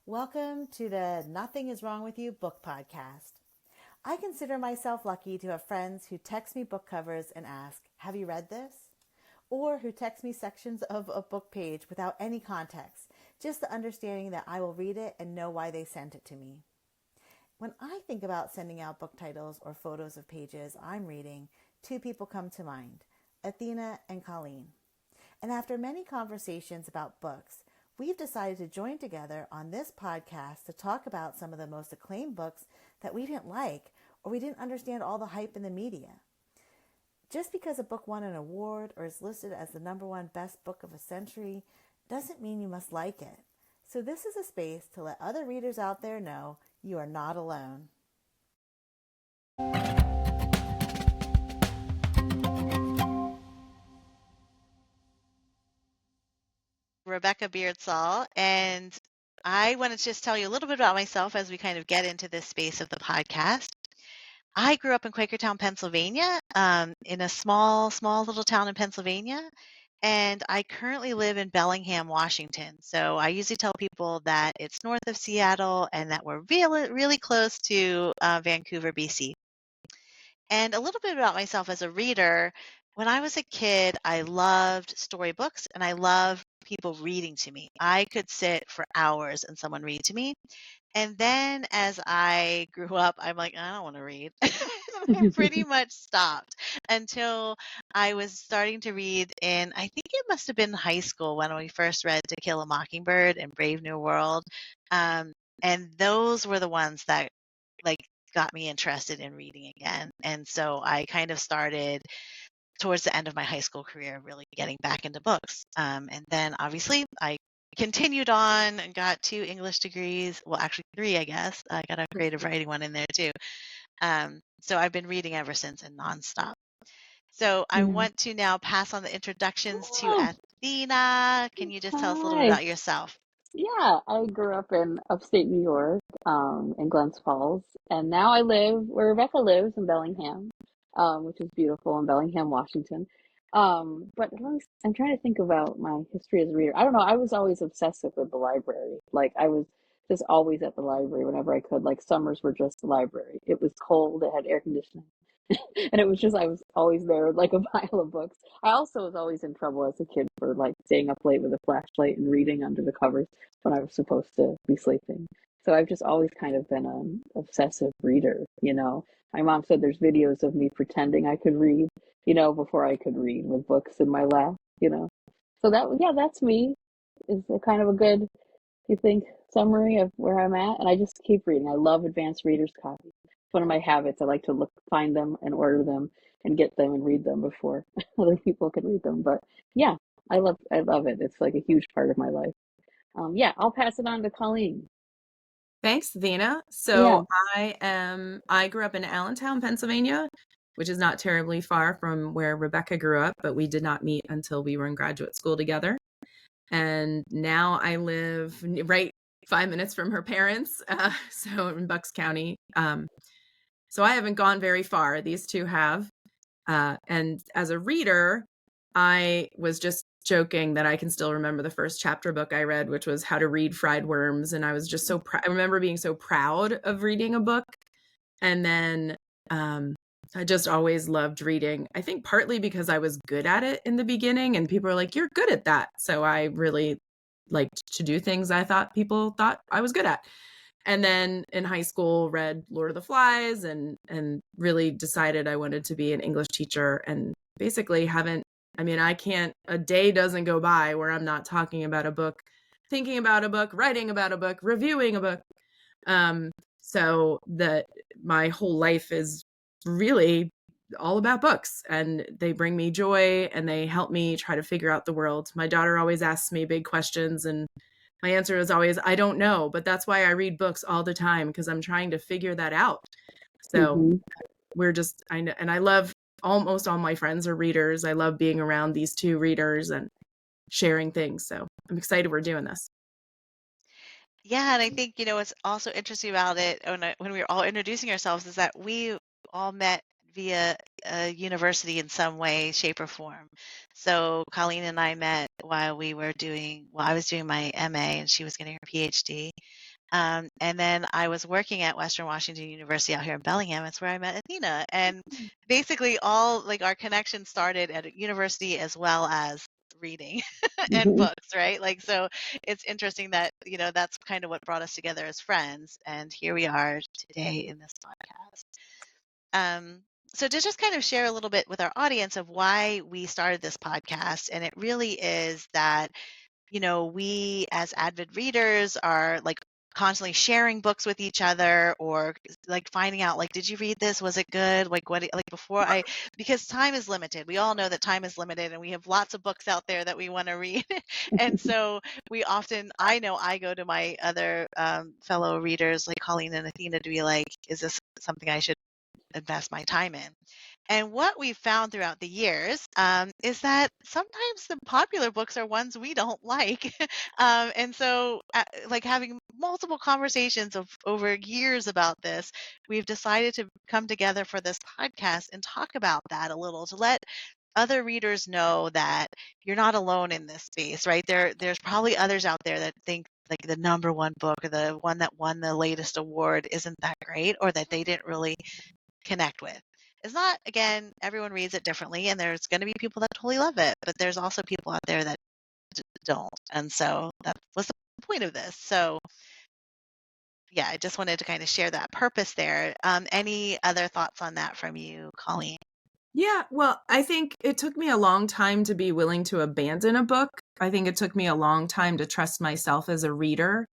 Welcome to the Nothing is Wrong with You book podcast. I consider myself lucky to have friends who text me book covers and ask, "Have you read this?" Or who text me sections of a book page without any context, just the understanding that I will read it and know why they sent it to me. When I think about sending out book titles or photos of pages I'm reading, two people come to mind, Athena and Colleen. And after many conversations about books, we've decided to join together on this podcast to talk about some of the most acclaimed books that we didn't like or we didn't understand all the hype in the media. Just because a book won an award or is listed as the #1 best book of a century doesn't mean you must like it. So this is a space to let other readers out there know you are not alone. Rebecca Beardsall, and I want to just tell you a little bit about myself as we kind of get into this space of the podcast. I grew up in Quakertown, Pennsylvania, in a small little town in Pennsylvania, and I currently live in Bellingham, Washington. So I usually tell people that it's north of Seattle and that we're really, really close to Vancouver, BC. And a little bit about myself as a reader. When I was a kid, I loved storybooks and I loved people reading to me. I could sit for hours and someone read to me. And then as I grew up, I'm like, I don't want to read. And I pretty much stopped until I was starting to read in, I think it must have been high school when we first read To Kill a Mockingbird and Brave New World. Um, and those were the ones that like got me interested in reading again. And so I kind of started towards the end of my high school career, really getting back into books. And then obviously I continued on and got 2 English degrees. Well, actually 3, I guess. I got a creative writing one in there too. So I've been reading ever since and nonstop. So I want to now pass on the introductions to Oh, Athena. Can you just tell us a little bit hi. about yourself? Yeah, I grew up in upstate New York, in Glens Falls, and now I live where Rebecca lives in Bellingham, which is beautiful in Bellingham, Washington. But I'm trying to think about my history as a reader. I don't know, I was always obsessive with the library. Like I was just always at the library whenever I could. Like summers were just the library. It was cold, it had air conditioning. And it was just I was always there with like a pile of books. I also was always in trouble as a kid for like staying up late with a flashlight and reading under the covers when I was supposed to be sleeping. So I've just always kind of been an obsessive reader, you know. My mom said there's videos of me pretending I could read, before I could read with books in my lap. So yeah, that's me. Is a kind of a good, you think, summary of where I'm at. And I just keep reading. I love advanced readers copy. It's one of my habits. I like to find them and order them and get them and read them before other people can read them. But yeah, I love it. It's like a huge part of my life. Yeah, I'll pass it on to Colleen. Thanks, Vina. Yeah. So I grew up in Allentown, Pennsylvania, which is not terribly far from where Rebecca grew up, but we did not meet until we were in graduate school together. And now I live right 5 minutes from her parents, so in Bucks County. So I haven't gone very far. These two have. And as a reader, I was just joking that I can still remember the first chapter book I read, which was How to Read Fried Worms. And I was just I remember being so proud of reading a book. And then I just always loved reading. I think partly because I was good at it in the beginning and people were like, "You're good at that." So I really liked to do things I thought people thought I was good at. And then in high school read Lord of the Flies and really decided I wanted to be an English teacher, and basically a day doesn't go by where I'm not talking about a book, thinking about a book, writing about a book, reviewing a book. So that my whole life is really all about books, and they bring me joy and they help me try to figure out the world. My daughter always asks me big questions, and my answer is always, I don't know, but that's why I read books all the time, because I'm trying to figure that out. So I love, almost all my friends are readers. I love being around these two readers and sharing things. So I'm excited we're doing this. Yeah, and I think, what's also interesting about it when we were all introducing ourselves is that we all met via a university in some way, shape, or form. So Colleen and I met while I was doing my MA and she was getting her PhD. And then I was working at Western Washington University out here in Bellingham. That's where I met Athena. And basically all like our connection started at a university as well as reading and books, right? Like, so it's interesting that, that's kind of what brought us together as friends. And here we are today in this podcast. So to just kind of share a little bit with our audience of why we started this podcast, and it really is that, we as avid readers are like constantly sharing books with each other, or like finding out like, did you read this? Was it good? Like because time is limited. We all know that time is limited and we have lots of books out there that we want to read. And so I know I go to my other fellow readers like Colleen and Athena to be like, is this something I should invest my time in? And what we've found throughout the years is that sometimes the popular books are ones we don't like. And so, like having multiple conversations over years about this, we've decided to come together for this podcast and talk about that a little, to let other readers know that you're not alone in this space, right? There's probably others out there that think like the number one book or the one that won the latest award isn't that great, or that they didn't really connect with. It's not, again, everyone reads it differently, and there's going to be people that totally love it, but there's also people out there that don't. And so that was the point of this. So yeah, I just wanted to kind of share that purpose there. Any other thoughts on that from you, Colleen? Yeah, well, I think it took me a long time to be willing to abandon a book. I think it took me a long time to trust myself as a reader.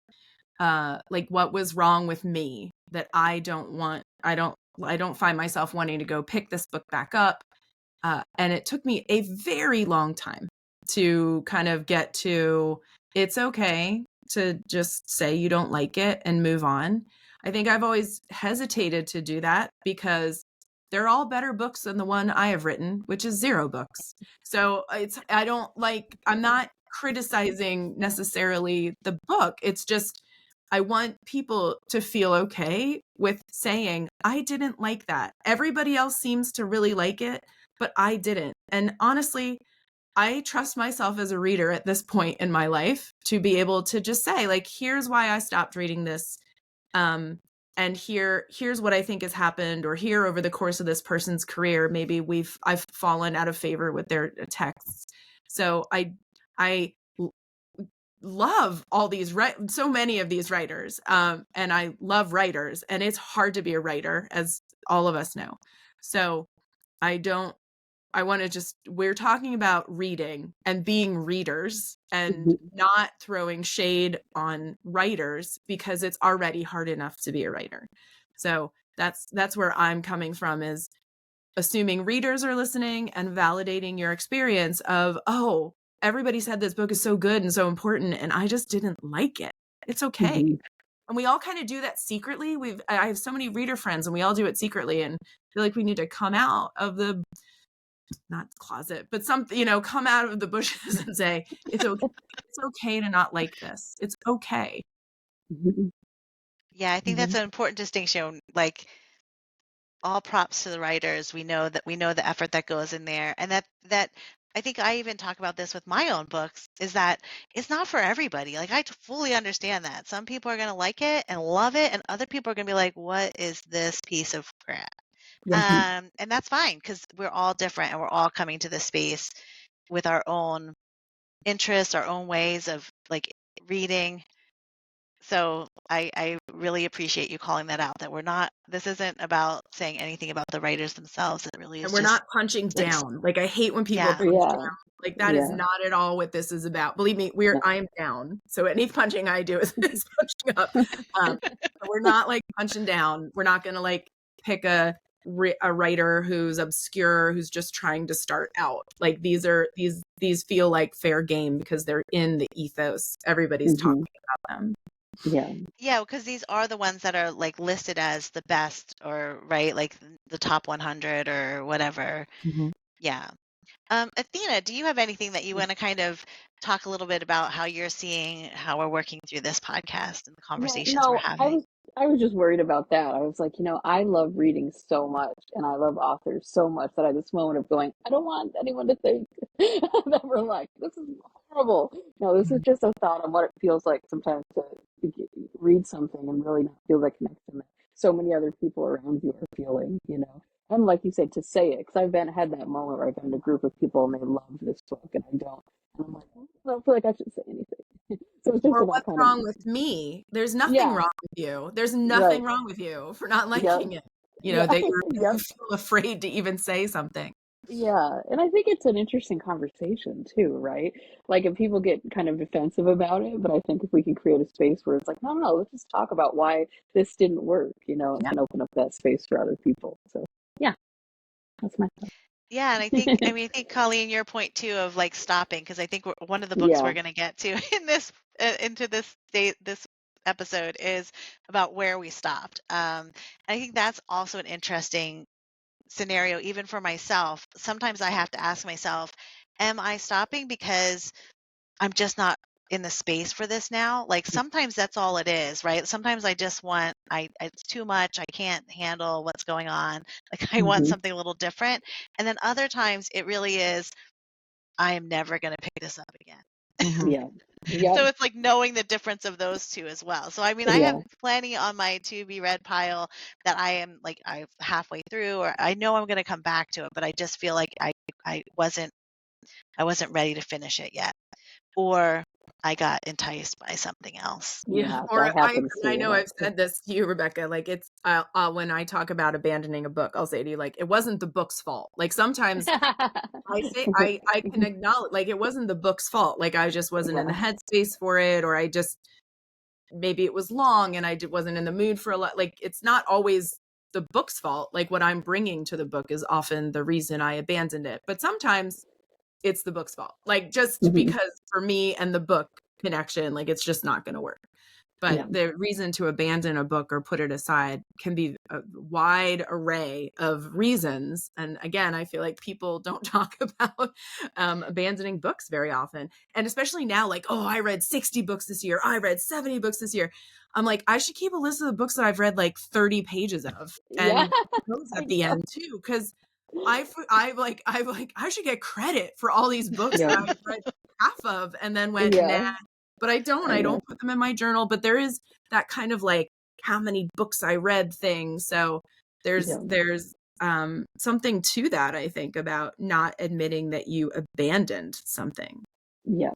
Like what was wrong with me that I don't find myself wanting to go pick this book back up. And it took me a very long time to kind of get to, it's okay to just say you don't like it and move on. I think I've always hesitated to do that because they're all better books than the one I have written, which is 0 books. So I'm not criticizing necessarily the book. It's just, I want people to feel okay with saying, I didn't like that. Everybody else seems to really like it, but I didn't. And honestly, I trust myself as a reader at this point in my life to be able to just say, like, here's why I stopped reading this. And here's what I think has happened, or here over the course of this person's career, maybe I've fallen out of favor with their texts. So I love so many of these writers, and I love writers, and it's hard to be a writer, as all of us know. So we're talking about reading and being readers and not throwing shade on writers, because it's already hard enough to be a writer. So that's where I'm coming from, is assuming readers are listening and validating your experience of, oh, everybody said this book is so good and so important, and I just didn't like it. It's okay. And we all kind of do that secretly. I have so many reader friends, and we all do it secretly, and feel like we need to come out of the, not closet, but come out of the bushes and say, it's okay. It's okay to not like this. It's okay. Yeah, I think that's an important distinction. Like, all props to the writers. We know the effort that goes in there, and that I think I even talk about this with my own books, is that it's not for everybody. Like, I fully understand that some people are going to like it and love it, and other people are going to be like, what is this piece of crap? And that's fine, because we're all different, and we're all coming to this space with our own interests, our own ways of like reading. So I really appreciate you calling that out, that this isn't about saying anything about the writers themselves. It really is. And we're not punching down. Like, I hate when people punch down. Like, that is not at all what this is about. Believe me, I am down. So any punching I do is punching up. We're not like punching down. We're not going to like pick a writer who's obscure, who's just trying to start out. Like, these feel like fair game because they're in the ethos. Everybody's talking about them. Yeah, because these are the ones that are like listed as the best, or right, like the top 100 or whatever. Yeah. Athena, do you have anything that you want to kind of talk a little bit about how you're seeing how we're working through this podcast and the conversations we're having? I was just worried about that. I was like, I love reading so much and I love authors so much that I had this moment of going, I don't want anyone to think that we're like, this is horrible. No, this is just a thought on what it feels like sometimes to read something and really not feel the connection that so many other people around you are feeling. And like you said, to say it, because had that moment where I've been in a group of people and they love this book and I don't. And I'm like, I don't feel like I should say anything. So it's just Or about what's kind of, wrong with me? There's nothing yeah, wrong with you. There's nothing right. wrong with you for not Yep. liking it. Yeah. That you Yep. feel afraid to even say something. Yeah. And I think it's an interesting conversation too, right? Like if people get kind of defensive about it, but I think if we can create a space where it's like, no, no, let's just talk about why this didn't work, and Yeah. can open up that space for other people. So yeah, that's my thought. Yeah, and I think Colleen, your point too of like stopping, because I think one of the books Yeah. we're going to get to in this into this episode is about where we stopped. I think that's also an interesting scenario, even for myself. Sometimes I have to ask myself, am I stopping because I'm just not in the space for this now? Like sometimes that's all it is, right? Sometimes I just want, it's too much. I can't handle what's going on. Like I want Hmm. something a little different. And then other times it really is, I am never going to pick this up again. Mhm. Yeah. Yep. So it's like knowing the difference of those two as well. So I mean, I have Yeah. plenty on my to be read pile that I am like I'm halfway through, or I know I'm going to come back to it, but I just feel like I wasn't ready to finish it yet, or I got enticed by something else. Yeah, Yeah. or That happens I too a know lot. I've said this to you, Rebecca. Like when I talk about abandoning a book, I'll say to you, like, it wasn't the book's fault. Like sometimes I can acknowledge, like, it wasn't the book's fault. Like I just wasn't in Yeah. the headspace for it, or I just maybe it was long and I wasn't in the mood for a lot. Like it's not always the book's fault. Like what I'm bringing to the book is often the reason I abandoned it. But sometimes it's the book's fault. Like just Hmm. because for me and the book connection, like it's just not going to work. But Yeah. the reason to abandon a book or put it aside can be a wide array of reasons. And again, I feel like people don't talk about abandoning books very often. And especially now, like, oh, I read 60 books this year. I read 70 books this year. I'm like, I should keep a list of the books that I've read like 30 pages of Yeah. and those I at the know. end too. Because I should get credit for all these books Yeah. that I've read half of and then went, nah, Yeah. but I don't. I I know. don't put them in my journal. But there is that kind of like how many books I read thing. So Yeah. there's something to that, I think, about not admitting that you abandoned something. Yeah.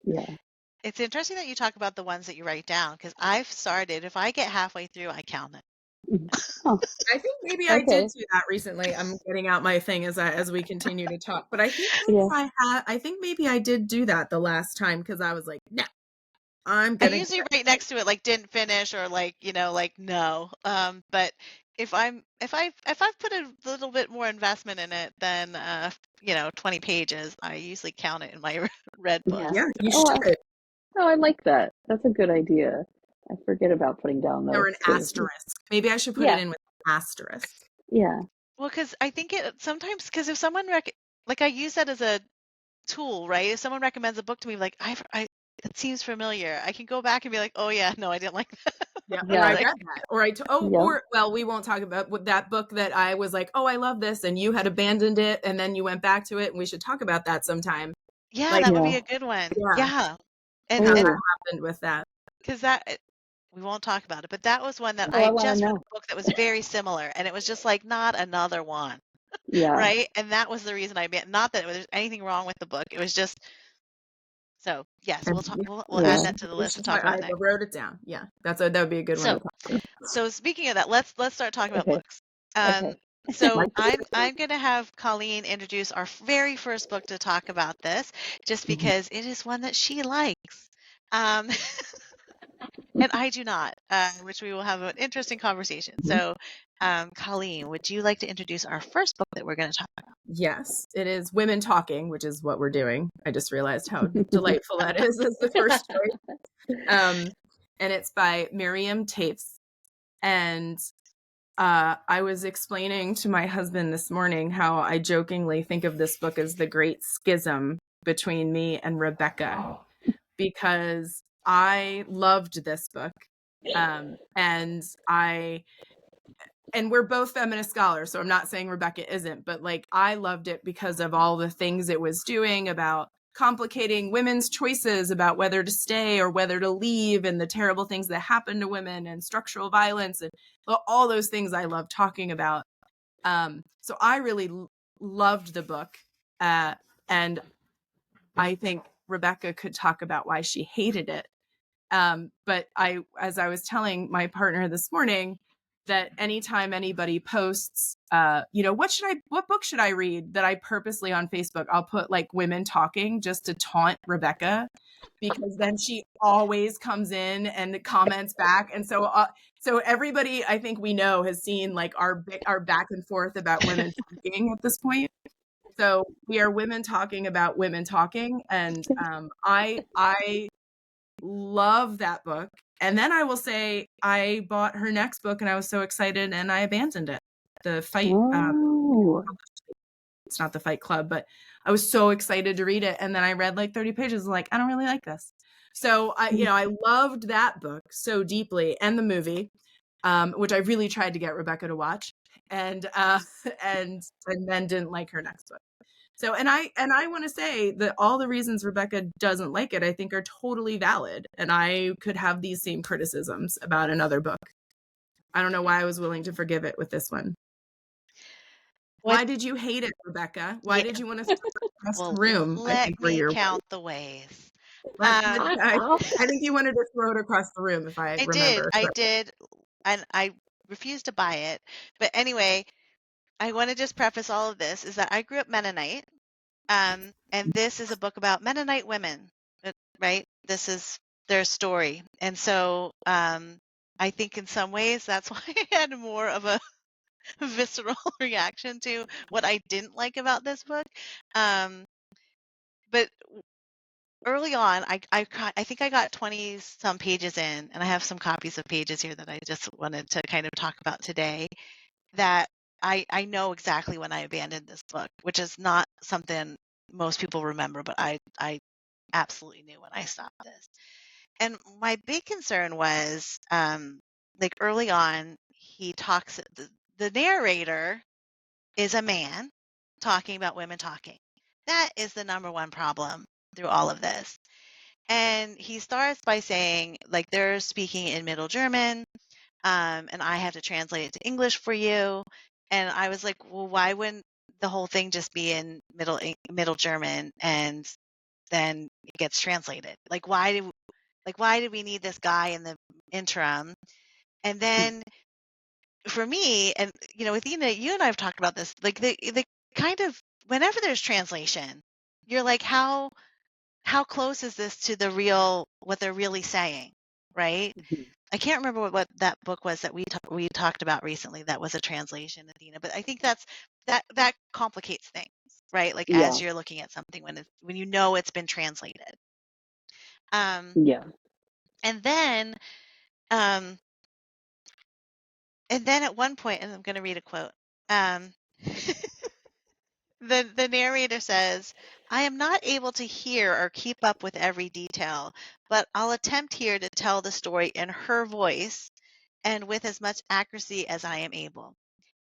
Yeah. It's interesting that you talk about the ones that you write down, because I've started, if I get halfway through, I count it. Mhm. Oh, I think maybe I did okay. do that recently. I'm getting out my thing as we continue to talk. But I think Yeah. I think maybe I did do that the last time because I was like, no, I'm I gonna usually write next to it like didn't finish, or like, like no. But if I've put a little bit more investment in it than 20 pages, I usually count it in my red Yeah. books. yeah, you Oh, I, should. oh, I like that. That's a good idea. I forget about putting down Or those an too. asterisk. Maybe I should put it Yeah. in with an asterisk. Yeah. Well, because I think it sometimes, because if someone like I use that as a tool, right? If someone recommends a book to me, like it seems familiar, I can go back and be like, oh yeah, no, I didn't like that. Yeah, or I Yeah. Like, read that, or Yep. or well, we won't talk about that book that I was like, oh, I love this, and you had abandoned it, and then you went back to it, and we should talk about that sometime. yeah, Like, that would Yeah. be a good one. yeah, Yeah, and how that Oh. happened with that. because we won't talk about it, but that was one that Oh, I I want to just read know. a book that was very similar, and it was just like not another one, Yeah. right? And that was the reason not that there was anything wrong with the book. It was just so yes, And we'll talk. We'll add Yeah. that to the list to talk I about next. wrote it down. Yeah, that would be a good one to So talk about. so speaking of that, let's start talking about Okay. books. Okay. My So favorite. I'm going to have Colleen introduce our very first book to talk about this, just Mhm. because it is one that she likes, um, and I do not, which we will have an interesting conversation. Mhm. So, Colleen, would you like to introduce our first book that we're going to talk about? Yes, it is Women Talking, which is what we're doing. I just realized how delightful that is as the first choice. And it's by Miriam Tafes. And I was explaining to my husband this morning how I jokingly think of this book as the great schism between me and Rebecca, because I loved this book And we're both feminist scholars, so I'm not saying Rebecca isn't, but like I loved it because of all the things it was doing about complicating women's choices about whether to stay or whether to leave, and the terrible things that happen to women and structural violence and all those things I love talking about. So I really loved the book, and I think Rebecca could talk about why she hated it. But as I was telling my partner this morning, that anytime anybody posts, what book should I read, that I purposely on Facebook, I'll put like women talking just to taunt Rebecca, because then she always comes in and comments back. And so everybody I think we know has seen like our back and forth about women talking at this point. So we are women talking about women talking. And I love that book. And then I will say I bought her next book and I was so excited and I abandoned it. The Fight, it's not the Fight Club, but I was so excited to read it. And then I read like 30 pages, like, I don't really like this. So I loved that book so deeply, and the movie, which I really tried to get Rebecca to watch, and then didn't like her next book. So, and I want to say that all the reasons Rebecca doesn't like it, I think, are totally valid. And I could have these same criticisms about another book. I don't know why I was willing to forgive it with this one. Why did you hate it, Rebecca? Why did you want to throw it across the room? Let me count the ways. I think you wanted to throw it across the room, if I remember. I did. And I refused to buy it. But anyway, I want to just preface all of this is that I grew up Mennonite. And this is a book about Mennonite women, right? This is their story. And so I think in some ways that's why I had more of a visceral reaction to what I didn't like about this book. But early on, I think I got 20 some pages in, and I have some copies of pages here that I just wanted to kind of talk about today, that I know exactly when I abandoned this book, which is not something most people remember, but I absolutely knew when I stopped this. And my big concern was, like early on, he talks, the narrator is a man talking about women talking. That is the number one problem through all of this. And he starts by saying, like, they're speaking in Middle German, and I have to translate it to English for you. And I was like, well, why wouldn't the whole thing just be in Middle German, and then it gets translated? Like, why did we need this guy in the interim? And then for me, and Athena, you and I have talked about this, like the kind of, whenever there's translation, you're like, how close is this to the real, what they're really saying, right? I can't remember what that book was that we talked about recently that was a translation, Athena, but I think that complicates things, right? Like as you're looking at something when you know it's been translated. And then at one point, and I'm going to read a quote. The narrator says, I am not able to hear or keep up with every detail, but I'll attempt here to tell the story in her voice and with as much accuracy as I am able.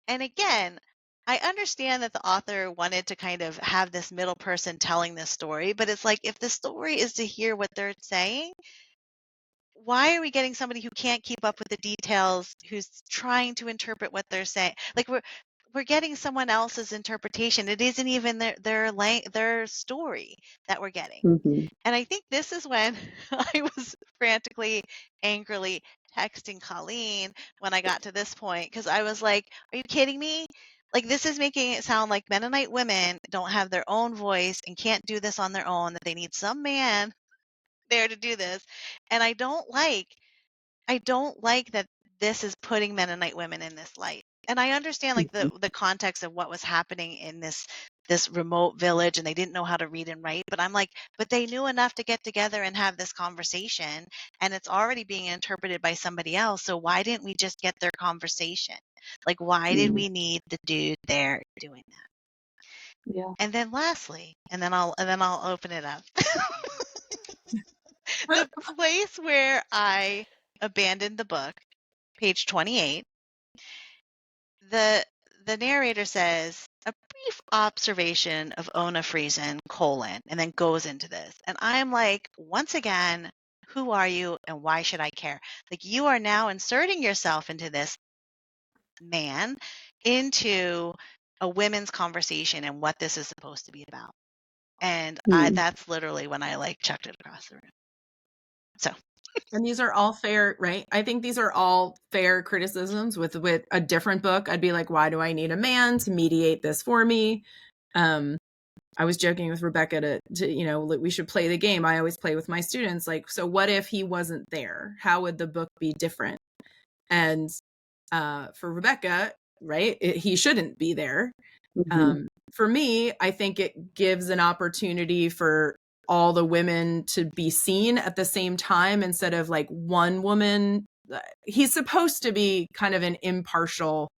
And again, I understand that the author wanted to kind of have this middle person telling this story, but it's like, if the story is to hear what they're saying, why are we getting somebody who can't keep up with the details, who's trying to interpret what they're saying? Like, we're getting someone else's interpretation. It isn't even their story that we're getting. And I think this is when I was frantically, angrily texting Colleen when I got to this point, because I was like, are you kidding me? Like, this is making it sound like Mennonite women don't have their own voice and can't do this on their own, that they need some man there to do this. And I don't like that this is putting Mennonite women in this light. And I understand like the context of what was happening in this remote village, and they didn't know how to read and write, but I'm like, but they knew enough to get together and have this conversation, and it's already being interpreted by somebody else. So why didn't we just get their conversation? Like, why did we need the dude there doing that? Yeah. And then lastly, and then I'll open it up. The place where I abandoned the book, page 28, the narrator says, a brief observation of Ona Friesen, and then goes into this. And I'm like, once again, who are you and why should I care? Like, you are now inserting yourself into this man, into a women's conversation and what this is supposed to be about. And that's literally when I like chucked it across the room. So, and these are all fair, right? I think these are all fair criticisms. With a different book, I'd be like, why do I need a man to mediate this for me? I was joking with Rebecca to we should play the game I always play with my students. Like, so what if he wasn't there? How would the book be different? And for Rebecca, right, he shouldn't be there. For me, I think it gives an opportunity for all the women to be seen at the same time instead of like one woman. He's supposed to be kind of an impartial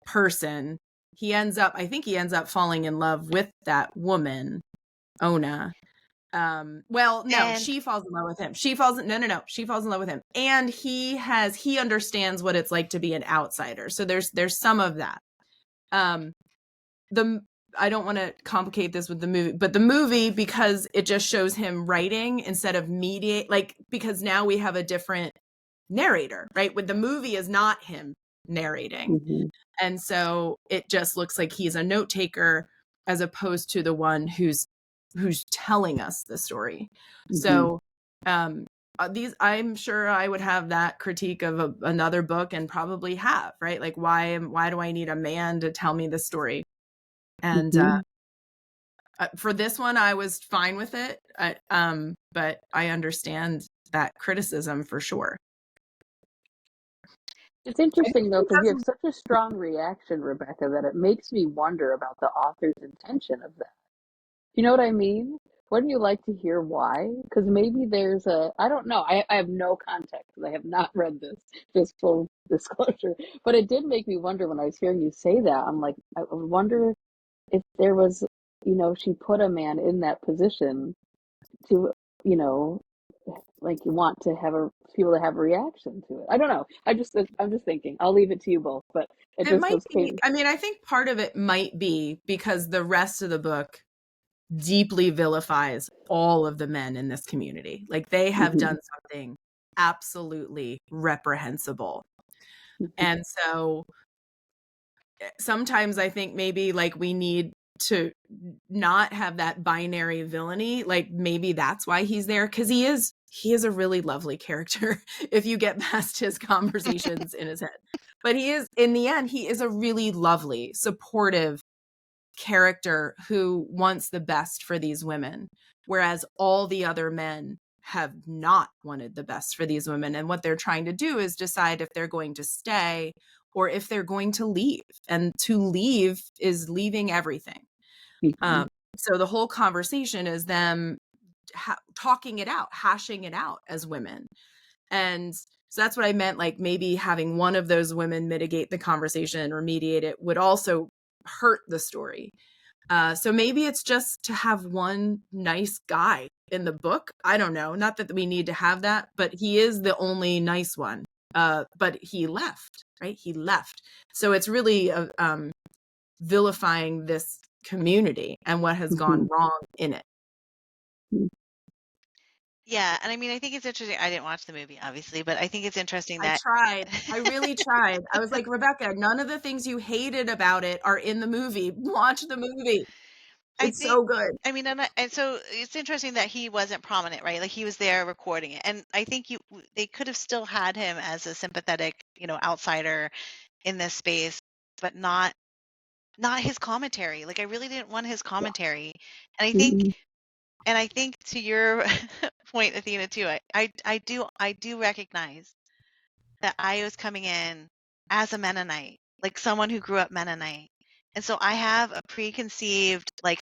person. I think he ends up falling in love with that woman, Ona. She falls in love with him. She falls in love with him. And he understands what it's like to be an outsider. So there's some of that. I don't want to complicate this with the movie, but the movie, because it just shows him writing instead of mediate, like, because now we have a different narrator, right? With the movie is not him narrating. And so it just looks like he's a note taker as opposed to the one who's telling us the story. So I'm sure I would have that critique of another book, and probably have, right? Like, why do I need a man to tell me the story? And for this one, I was fine with it. But I understand that criticism for sure. It's interesting, though, because you have such a strong reaction, Rebecca, that it makes me wonder about the author's intention of that. You know what I mean? Wouldn't you like to hear why? Because maybe there's I don't know. I have no context. I have not read this, just full disclosure. But it did make me wonder when I was hearing you say that. I'm like, I wonder if there was, she put a man in that position to, like, you want to have people to have a reaction to it. I don't know. I'm just thinking. I'll leave it to you both, but it might be. I mean, I think part of it might be because the rest of the book deeply vilifies all of the men in this community. Like, they have done something absolutely reprehensible. And so sometimes I think maybe, like, we need to not have that binary villainy. Like, maybe that's why he's there, because he is a really lovely character if you get past his conversations in his head. But in the end, he is a really lovely, supportive character who wants the best for these women, whereas all the other men have not wanted the best for these women. And what they're trying to do is decide if they're going to stay or if they're going to leave. And to leave is leaving everything. So the whole conversation is them talking it out, hashing it out as women. And so that's what I meant. Like, maybe having one of those women mitigate the conversation or mediate it would also hurt the story. So maybe it's just to have one nice guy in the book. I don't know. Not that we need to have that, but he is the only nice one. But he left, right? He left. So it's really vilifying this community and what has gone wrong in it. Yeah, and I mean, I think it's interesting. I didn't watch the movie, obviously, but I think it's interesting that I really tried. I was like, Rebecca, none of the things you hated about it are in the movie. Watch the movie. It's so good. I mean, and so it's interesting that he wasn't prominent, right? Like, he was there recording it, and I think they could have still had him as a sympathetic, outsider in this space, but not his commentary. Like, I really didn't want his commentary, and I think to your point, Athena, too, I do recognize that I was coming in as a Mennonite, like someone who grew up Mennonite, and so I have a preconceived, like,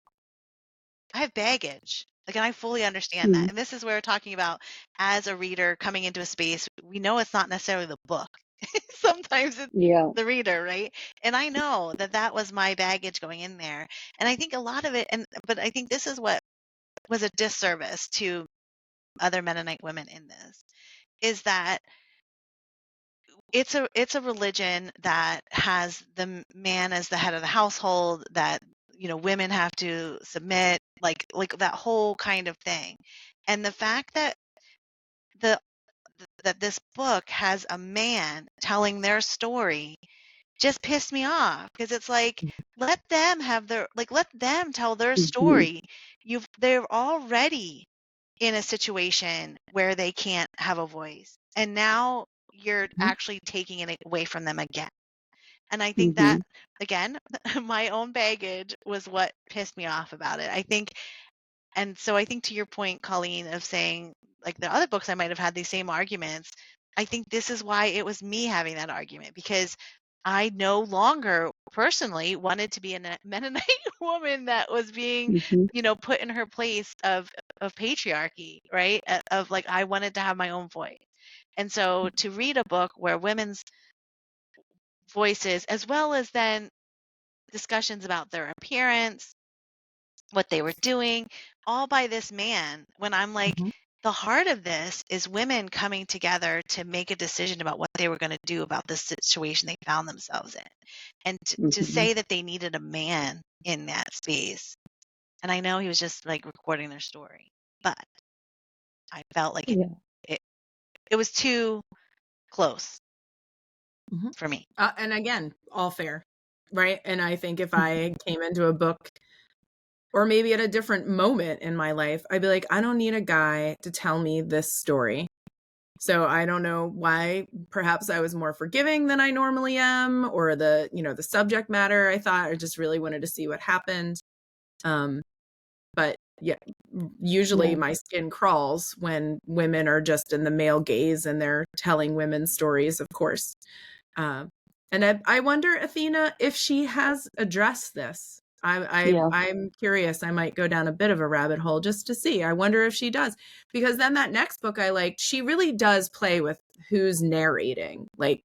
I have baggage. Like, and I fully understand that. And this is where we're talking about, as a reader coming into a space, we know it's not necessarily the book. Sometimes it's the reader, right? And I know that was my baggage going in there. And I think a lot of it, but I think this is what was a disservice to other Mennonite women in this, is that it's a religion that has the man as the head of the household, that women have to submit, like that whole kind of thing. And the fact that the that this book has a man telling their story just pissed me off, because it's like, let them have let them tell their Mm-hmm. story. They're already in a situation where they can't have a voice, and now you're actually taking it away from them again. And I think Mm-hmm. that, again, my own baggage was what pissed me off about it. And so I think, to your point, Colleen, of saying, like, the other books I might have had these same arguments, I think this is why it was me having that argument, because I no longer personally wanted to be a Mennonite woman that was being, Mm-hmm. put in her place of patriarchy, right? Of, like, I wanted to have my own voice. And so to read a book where women's voices, as well as then discussions about their appearance, what they were doing, all by this man, when I'm like, Mhm. the heart of this is women coming together to make a decision about what they were going to do about the situation they found themselves in. And to Mm-hmm. say that they needed a man in that space. And I know he was just, like, recording their story, but I felt like Yeah. it, it was too close Mhm. for me. And again, all fair, right? And I think if I came into a book, or maybe at a different moment in my life, I'd be like, I don't need a guy to tell me this story. So I don't know why. Perhaps I was more forgiving than I normally am, or the subject matter, I thought I just really wanted to see what happened. But yeah, usually Yeah. my skin crawls when women are just in the male gaze and they're telling women's stories, of course. Uh, and I wonder, Athena, if she has addressed this. Yeah. I'm curious. I might go down a bit of a rabbit hole just to see. I wonder if she does, because then that next book I liked, she really does play with who's narrating. Like,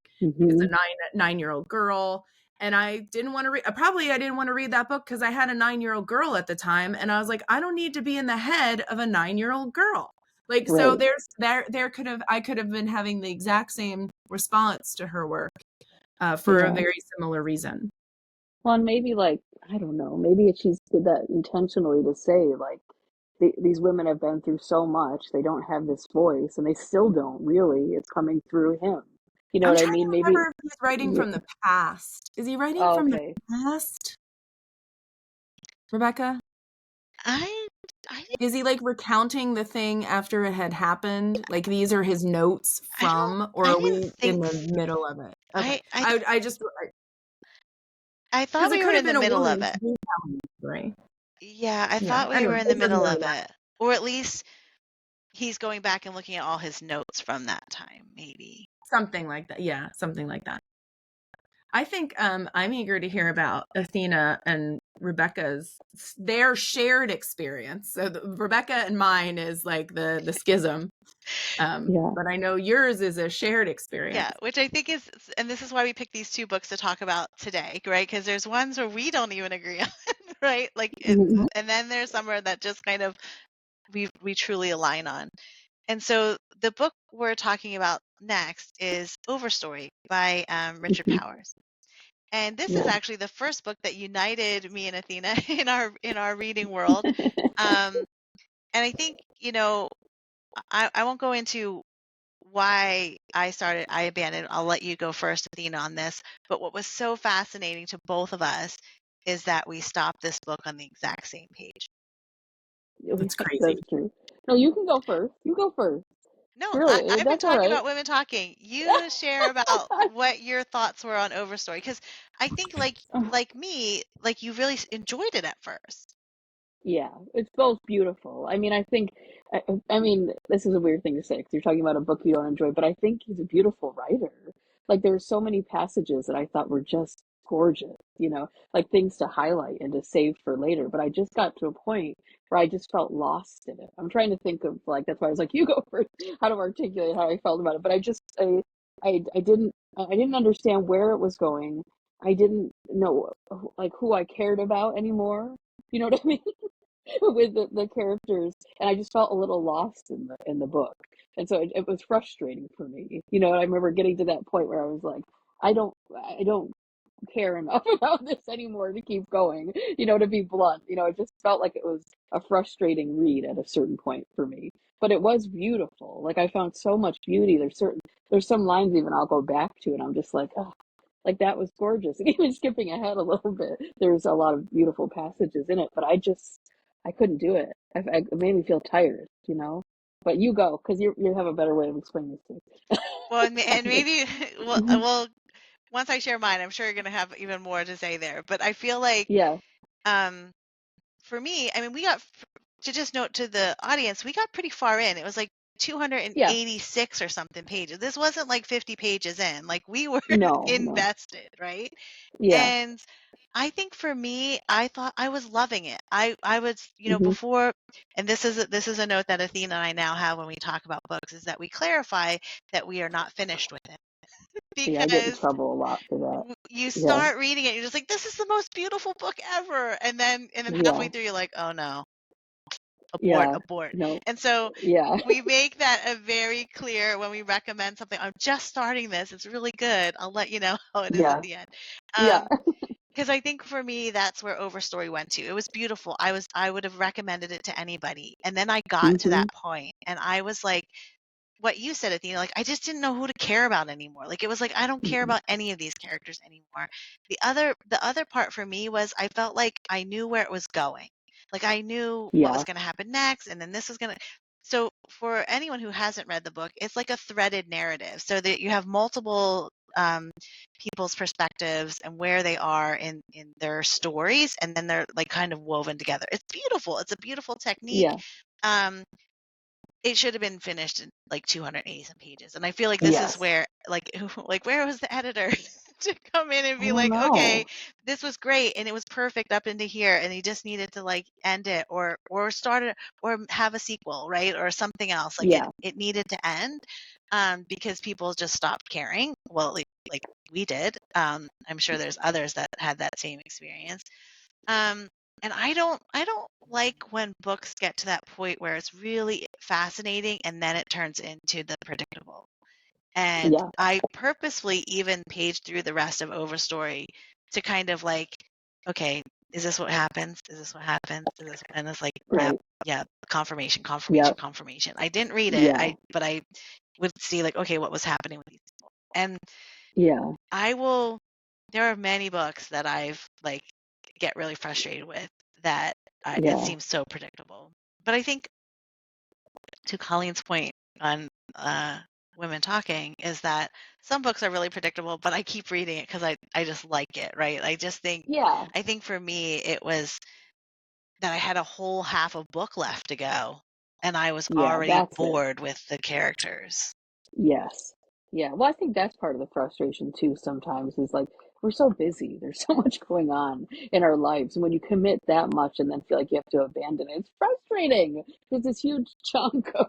it's Mm-hmm. a 9-year-old girl, and I didn't want to read. Probably I didn't want to read that book because I had a 9-year-old girl at the time, and I was like, I don't need to be in the head of a 9-year-old girl. Like, so Right. there I could have been having the exact same response to her work, for a Yeah. very similar reason. Well, and maybe, like, I don't know, maybe she's did that intentionally to say, like, these women have been through so much, they don't have this voice, and they still don't really. It's coming through him. You know I'm what I trying mean? to Maybe. remember if he's writing Yeah. from the past. Is he writing Oh, from the okay. past, Rebecca? I I Is he like recounting the thing after it had happened? Like, these are his notes I don't from, or I are didn't we in think the middle of it? Okay. I I I just, I thought because it we were could have in the been a middle of woman it. retelling the story. Yeah, I Yeah. thought we were Anyway, in the it doesn't middle really of matter. it. Or at least he's going back and looking at all his notes from that time, maybe. Something like that. Yeah, something like that. I think I'm eager to hear about Athena and Rebecca's their shared experience. So Rebecca and mine is like the schism, Yeah. but I know yours is a shared experience. Yeah, which I think is, and this is why we picked these two books to talk about today, right? Because there's ones where we don't even agree on, right? Like, Mm-hmm. and then there's somewhere that just kind of we truly align on. And so the book we're talking about next is Overstory by Richard Mm-hmm. Powers. And this is Yeah. actually the first book that united me and Athena in our reading world. Um, and I think, I won't go into why I abandoned. I'll let you go first, Athena, on this. But what was so fascinating to both of us is that we stopped this book on the exact same page. That's crazy. That's true. No, you can go first. You go first. No, Really, I've been that's all talking right. about women talking. You share about what your thoughts were on Overstory, because I think, like me, like, you really enjoyed it at first. Yeah, it's both beautiful. I mean, I think, I mean, this is a weird thing to say because you're talking about a book you don't enjoy, but I think he's a beautiful writer. Like, there were so many passages that I thought were just gorgeous, like things to highlight and to save for later. But I just got to a point where I just felt lost in it. I'm trying to think of, like, that's why I was like, you go first, how to articulate how I felt about it. But I didn't understand where it was going. I didn't know, like, who I cared about anymore. You know what I mean? with the characters, and I just felt a little lost in the book, and so it was frustrating for me. You know, I remember getting to that point where I was like, I don't care enough about this anymore to keep going. You know, to be blunt, you know, it just felt like it was a frustrating read at a certain point for me. But it was beautiful. Like I found so much beauty. There's some lines even I'll go back to, and I'm just like, oh, like that was gorgeous. And even skipping ahead a little bit, there's a lot of beautiful passages in it, but I couldn't do it. It made me feel tired, you know. But you go, because you have a better way of explaining this to Well, me. and maybe Mhm. well, once I share mine, I'm sure you're gonna have even more to say there. But I feel like, Yeah, um, for me, I mean, to just note to the audience, we got pretty far in. It was like yeah, 286 or something pages. This wasn't like 50 pages in. Like we were no, no, invested, right? yeah, And I think for me, I thought I was loving it. I was, hmm before, and this is a note that Athena and I now have when we talk about books, is that we clarify that we are not finished with it yeah. I get in because trouble a lot for that. you Yeah, start reading it, you're just like, this is the most beautiful book ever, and then yeah, halfway through you're like, oh no, abort, yeah, abort. no, And so yeah, we make that a very clear when we recommend something. I'm just starting this. It's really good. I'll let you know how it is at yeah, the end. yeah, Because I think for me, that's where Overstory went to. It was beautiful. I would have recommended it to anybody. And then I got to hmm that point and I was like, what you said, Athena, like I just didn't know who to care about anymore. Like it was like I don't care about any of these characters anymore. The other part for me was I felt like I knew where it was going. Like I knew what was yeah, going to happen next, and then this was going to. So for anyone who hasn't read the book, it's like a threaded narrative, so that you have multiple people's perspectives and where they are in their stories, and then they're like kind of woven together. It's beautiful. It's a beautiful technique. yeah, Um, it should have been finished in like 280 some pages. And I feel like this is yes. where like like where was the editor to come in and I be don't like, okay, know. this was great and it was perfect up into here and he just needed to like end it or start it or have a sequel, right? Or something else. Like it Yeah, it needed to end because people just stopped caring. Well, like we did. I'm sure there's others that had that same experience. Um, and I don't like when books get to that point where it's really fascinating and then it turns into the predictable. And yeah, I purposefully even paged through the rest of Overstory to kind of like, okay, is this what happens? Is this what happens? Is this? And it's like, yep, right. yeah, confirmation, confirmation, Yep. confirmation. I didn't read it, Yeah, but I would see like, okay, what was happening with these people. And yeah, I will. There are many books that I've like get really frustrated with that it yeah, seems so predictable. But I think to Colleen's point on uh, women talking is that some books are really predictable, but I keep reading it because I just like it, right? yeah, I think for me it was that I had a whole half a book left to go, and I was yeah. already That's it. bored with the characters. Yes. Yeah. Well, I think that's part of the frustration too sometimes is like we're so busy. There's so much going on in our lives. And when you commit that much and then feel like you have to abandon it, it's frustrating. There's this huge chunk of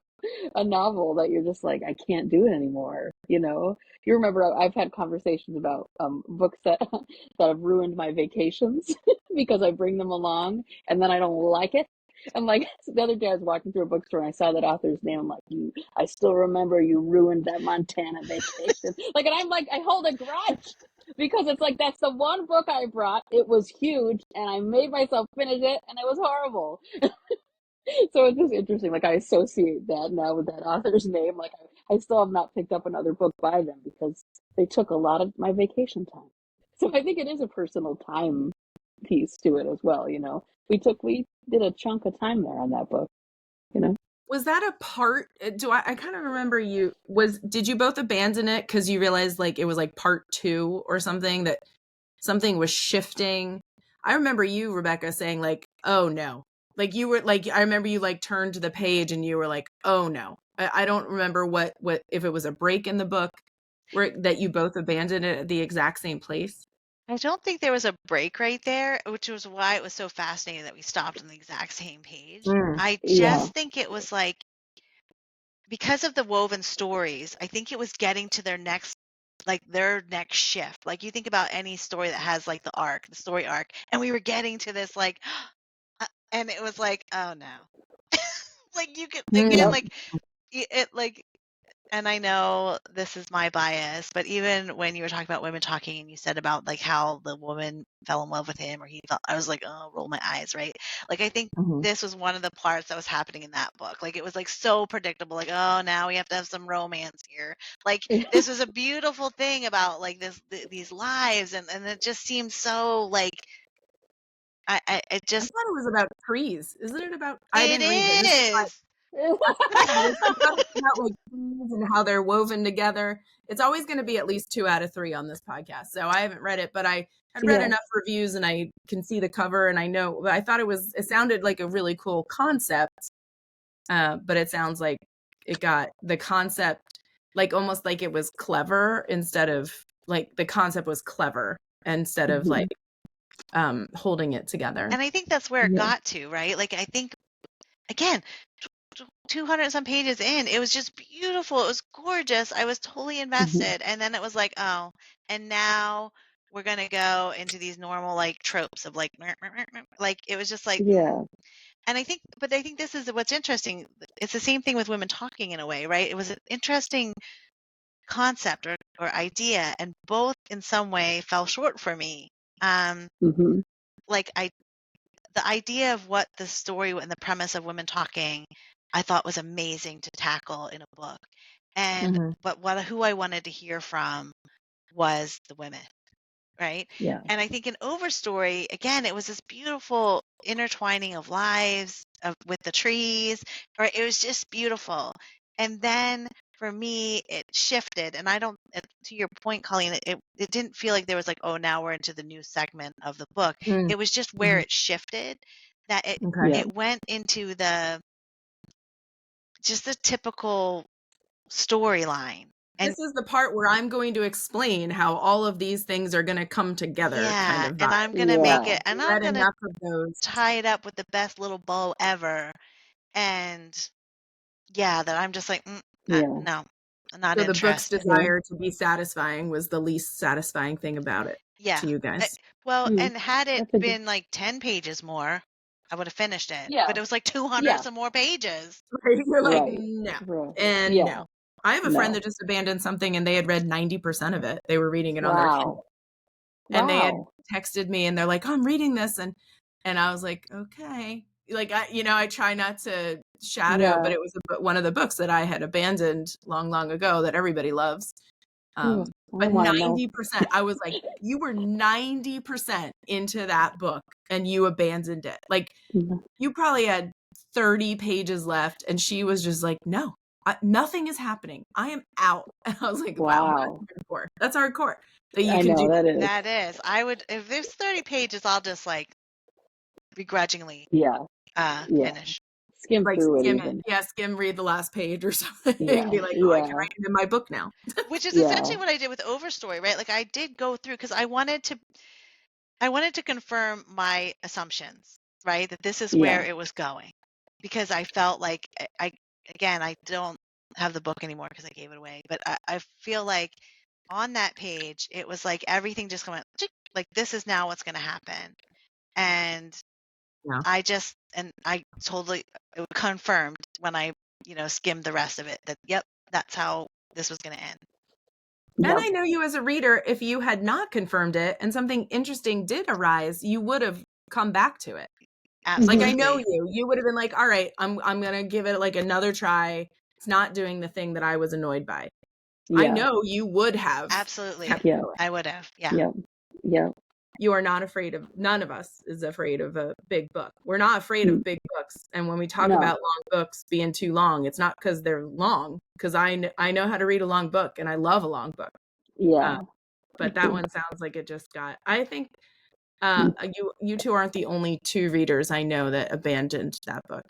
a novel that you're just like, I can't do it anymore. You know? You remember I've had conversations about books that that have ruined my vacations because I bring them along and then I don't like it. And like the other day I was walking through a bookstore and I saw that author's name. I'm like, you I still remember you ruined that Montana vacation. Like, and I'm like, I hold a grudge because it's like, that's the one book I brought. It was huge and I made myself finish it and it was horrible. So it's just interesting. Like, I associate that now with that author's name. Like, I still have not picked up another book by them because they took a lot of my vacation time. So I think it is a personal time piece to it as well. You know, we did a chunk of time there on that book, you know? Was that a part? I kind of remember did you both abandon it because you realized like it was like part two or something, that something was shifting? I remember you, Rebecca, saying like, oh no. Like you were like, I remember you like turned to the page and you were like, oh no. I don't remember what if it was a break in the book where that you both abandoned it at the exact same place. I don't think there was a break right there, which was why it was so fascinating that we stopped on the exact same page. I Yeah, just think it was like because of the woven stories, I think it was getting to their next shift. Like you think about any story that has like the story arc, and we were getting to this like and it was like, oh no. Like you could Mm. again, Yep. like it like, and I know this is my bias, but even when you were talking about women talking and you said about like how the woman fell in love with him or he felt, I was like, oh, roll my eyes, right? Like I think Mhm. this was one of the parts that was happening in that book. Like it was like so predictable, like, oh, now we have to have some romance here. Like this was a beautiful thing about like these lives, and it just seems so like it I just thought it was about trees. Isn't it about? I it didn't read it. This is why is. I thought it's about like trees and how they're woven together. It's always going to be at least 2 out of 3 on this podcast. So I haven't read it, but I had read Yeah. enough reviews and I can see the cover and I know. But I thought it sounded like a really cool concept. But it sounds like it got the concept like almost like it was clever instead of like the concept was clever instead of like holding it together. And I think that's where it Yeah. got to, right? Like I think again, 200 some pages in, it was just beautiful. It was gorgeous. I was totally invested. And then it was like, oh, and now we're going to go into these normal like tropes of like, like it was just like, Yeah. and I think, but I think this is what's interesting. It's the same thing with women talking in a way, right? It was an interesting concept or idea, and both in some way fell short for me. Mm-hmm. Like the idea of what the story and the premise of women talking, I thought was amazing to tackle in a book. And but who I wanted to hear from was the women, right? Yeah. And I think in Overstory, again, it was this beautiful intertwining of lives with the trees, right? It was just beautiful. And then for me, it shifted, and I don't. To your point, Colleen, it didn't feel like there was like, oh, now we're into the new segment of the book. It was just where it shifted, that Okay. Yeah. it went into just the typical storyline. And This is the part where I'm going to explain how all of these things are going to come together kind yeah, of and vibe. I'm gonna Yeah. make it, and I'm Read gonna enough of those. tie it up with the best little bow ever. And yeah, that I'm just like, Yeah. no, I'm not So the book's interested. desire to be satisfying was the least satisfying thing about it Yeah. to you guys. Well, Mm. and had it That's a good. been like 10 pages more, I would have finished it. Yeah. But it was like 200 Yeah. some more pages. You're like, Right. no. Right. And Yeah. no. I have a friend No. that just abandoned something and they had read 90% of it. They were reading it on their Kindle. Wow. And they had Wow. texted me and they're like, oh, I'm reading this. And I was like, okay. Like, I try not to shadow, Yeah. but it was one of the books that I had abandoned long, long ago that everybody loves. Ooh, I But want to know. 90%, I was like, you were 90% into that book and you abandoned it. Like, you probably had 30 pages left and she was just like, no, nothing is happening. I am out. And I was like, wow, Wow. that's hardcore. That's hardcore that you I can know do. that is. That is. I would, if there's 30 pages, I'll just like begrudgingly Yeah. Yeah. finish. Skim Like through it skim even. it. Yeah, skim read the last page or something Yeah. and be like, oh, I can Yeah. write it in my book now. Which is Yeah. essentially what I did with Overstory, right? Like I did go through because I wanted to confirm my assumptions, right? That this is where Yeah. it was going. Because I felt like I don't have the book anymore because I gave it away, but I feel like on that page it was like everything just went like this is now what's going to happen. And Yeah. I totally it confirmed when I skimmed the rest of it that yep, that's how this was going to end. And Yep. I know you as a reader, if you had not confirmed it and something interesting did arise, you would have come back to it. Absolutely. Like I know you would have been like, all right, I'm going to give it like another try. It's not doing the thing that I was annoyed by. Yeah. I know you would have. Absolutely. kept Yeah. going. I would have. Yeah. Yep. Yep. You are not afraid of, none of us is afraid of a big book. We're not afraid of big books. And when we talk No. about long books being too long, it's not because they're long, because I know how to read a long book and I love a long book. Yeah. But that one sounds like it just got, I think you two aren't the only 2 readers I know that abandoned that book.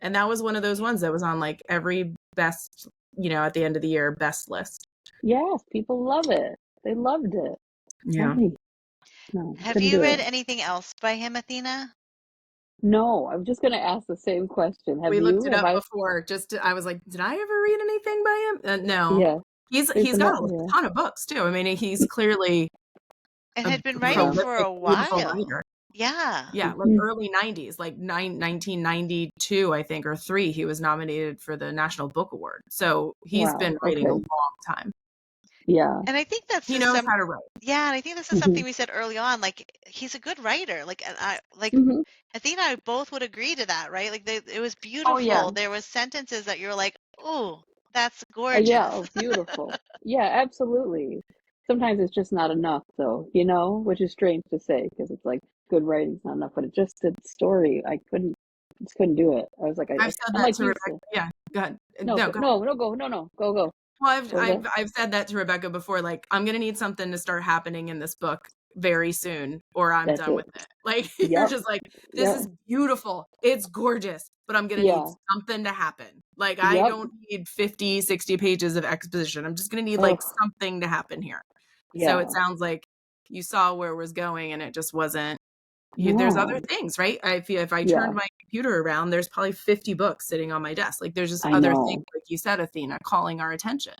And that was one of those ones that was on like every best, at the end of the year, best list. Yes. People love it. They loved it. Yeah. No. Have couldn't you do read it. anything else by him, Athena? No. I'm just going to ask the same question. Have We you? looked it Have up I? before. I was like, did I ever read anything by him? No. Yeah. He's There's got another. a Yeah. ton of books too. I mean, he's clearly And a had been writing Yeah. for prolific, a beautiful while. writer. Yeah. Yeah, like early 90s, like 1992, I think, or 3, he was nominated for the National Book Award. So he's been Wow. writing a Okay. long time. Yeah. And I think that's He just knows how to write. yeah, and I think this is Hmm. something we said early on. Like he's a good writer. Like and Hmm. Athena and I both would agree to that, right? Like it was Oh yeah. beautiful. There was sentences that you were like, oh, that's Yeah. gorgeous. Oh, beautiful. Yeah, absolutely. Sometimes it's just not enough, though, which is strange to say because it's like good writing's not enough, but it just the story. I just couldn't do it. I was like, I've said I'm that like to you Rebecca. said. Yeah, go ahead. No, No, go ahead. no, go, no, go. Well, What was that? I've said that to Rebecca before. Like, I'm gonna need something to start happening in this book very soon, or I'm That's done it. with it. Like, you're Yep. just like, this Yep. is beautiful. It's gorgeous, but I'm gonna need Yeah. something to happen. Like, I Yep. don't need 50, 60 pages of exposition. I'm just gonna need like Oh, something to happen here. So it yeah. sounds like you saw where it was going, and it just wasn't. There's other No. things, right? If I Yeah. turned my computer around, there's probably 50 books sitting on my desk. Like, there's just I other things, know. like you said, Athena, calling our attention.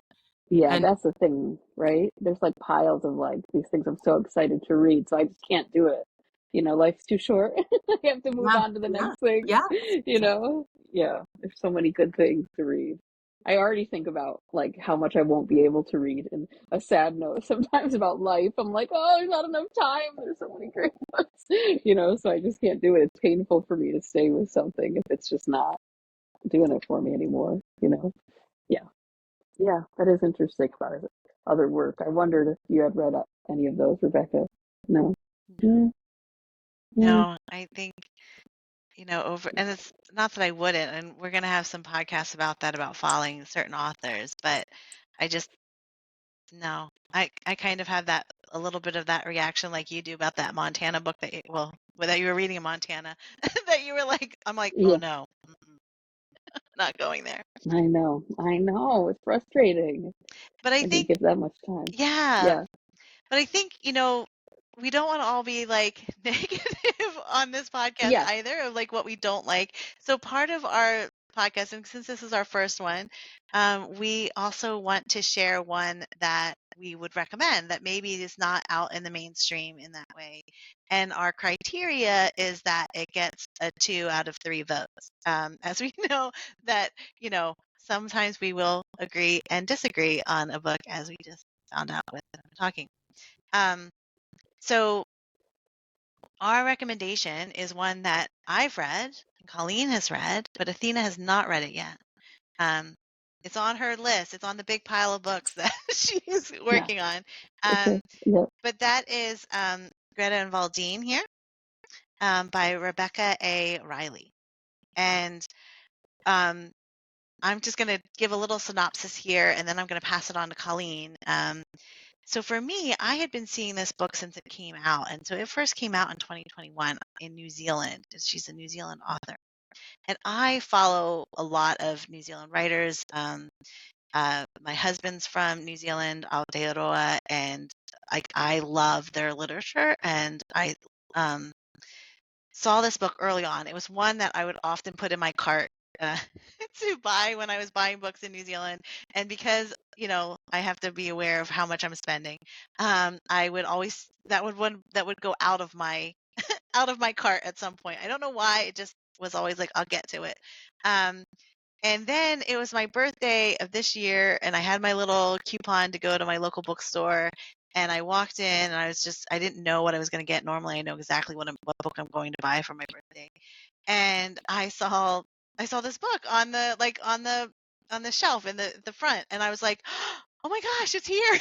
Yeah, And that's the thing, right? There's like piles of like these things I'm so excited to read, so I just can't do it. Life's too short. I have to move yeah, on to the yeah, next thing, yeah. you know? Yeah, there's so many good things to read. I already think about like how much I won't be able to read and a sad note sometimes about life. I'm like, oh, there's not enough time. There's so many great books, so I just can't do it. It's painful for me to stay with something if it's just not doing it for me anymore. Yeah. Yeah, that is interesting about his other work. I wondered if you had read any of those, Rebecca. No. Mm, mm, No, I think, over, and it's not that I wouldn't, and we're going to have some podcasts about that, about following certain authors, but I just, no, I kind of have a little bit of that reaction like you do about that Montana book that you were reading in Montana, that you were like, I'm like, oh yeah, no, not going there. I know. I know. It's frustrating But I when you think, give that much time. yeah, Yeah. but I think, we don't want to all be like negative on this podcast Yeah. either, of like what we don't like. So part of our podcast, and since this is our first one, we also want to share one that we would recommend that maybe is not out in the mainstream in that way. And our criteria is that it gets a 2 out of 3 votes. As we know that, sometimes we will agree and disagree on a book, as we just found out with talking. So our recommendation is one that I've read, and Colleen has read, but Athena has not read it yet. Um, it's on her list. It's on the big pile of books that she's Yeah. working on. Okay. Yeah. But that is Greta and Valdin here, by Rebecca A. Reilly. And um, I'm just going to give a little synopsis here, and then I'm going to pass it on to Colleen. So for me, I had been seeing this book since it came out. And so it first came out in 2021 in New Zealand. She's a New Zealand author. And I follow a lot of New Zealand writers. My husband's from New Zealand, Aotearoa, and I love their literature. And I saw this book early on. It was one that I would often put in my cart uh, to buy when I was buying books in New Zealand. And because, I have to be aware of how much I'm spending, I would always that would go out of my cart at some point. I don't know why. It just was always like, I'll get to it. Um, and then it was my birthday of this year, and I had my little coupon to go to my local bookstore. And I walked in, and I didn't know what I was going to get. Normally, I know exactly what book I'm going to buy for my birthday. And I saw this book on the shelf in the front, and I was like, oh my gosh, it's here.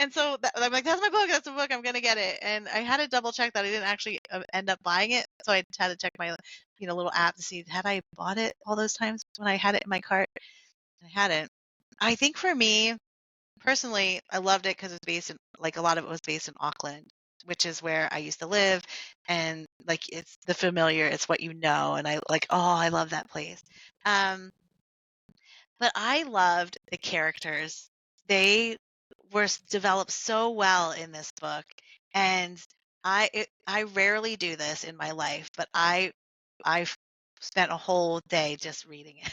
And so I'm like, that's my book. That's the book. I'm gonna get it. And I had to double check that I didn't actually end up buying it. So I had to check my, little app to see had I bought it all those times when I had it in my cart. I hadn't. I think for me personally, I loved it because it's based in, like, a lot of it was based in Auckland, which is where I used to live, and like it's the familiar. It's what you know, and I like. Oh, I love that place. Um, but I loved the characters. They were developed so well in this book, and I rarely do this in my life, but I spent a whole day just reading it.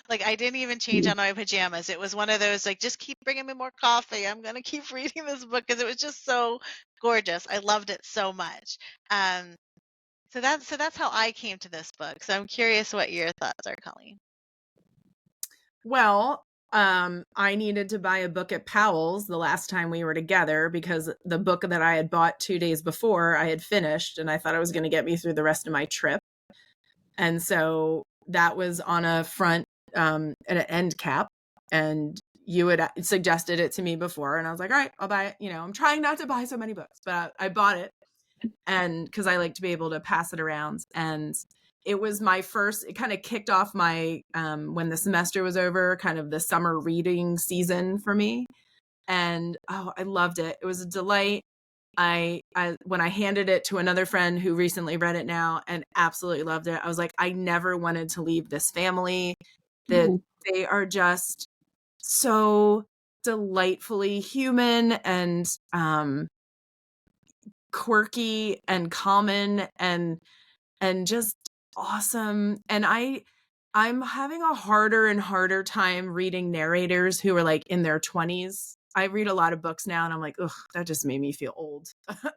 Like I didn't even change Mm. on my pajamas. It was one of those like, just keep bringing me more coffee. I'm gonna keep reading this book because it was just so gorgeous. I loved it so much. Um, so that's how I came to this book. So I'm curious what your thoughts are, Colleen. Well, I needed to buy a book at Powell's the last time we were together because the book that I had bought 2 days before I had finished, and I thought it was going to get me through the rest of my trip. And so that was on a front, at an end cap, and you had suggested it to me before, and I was like, all right, I'll buy it. You know, I'm trying not to buy so many books, but I bought it, and because I like to be able to pass it around. And it was my first, it kind of kicked off my, when the semester was over, kind of the summer reading season for me. And oh, I loved it. It was a delight. I when I handed it to another friend who recently read it now and absolutely loved it, I was like, I never wanted to leave this family. That they are just so delightfully human and quirky and common and just awesome. And I'm having a harder and harder time reading narrators who are like in their 20s. I read a lot of books now and I'm like, ugh, that just made me feel old.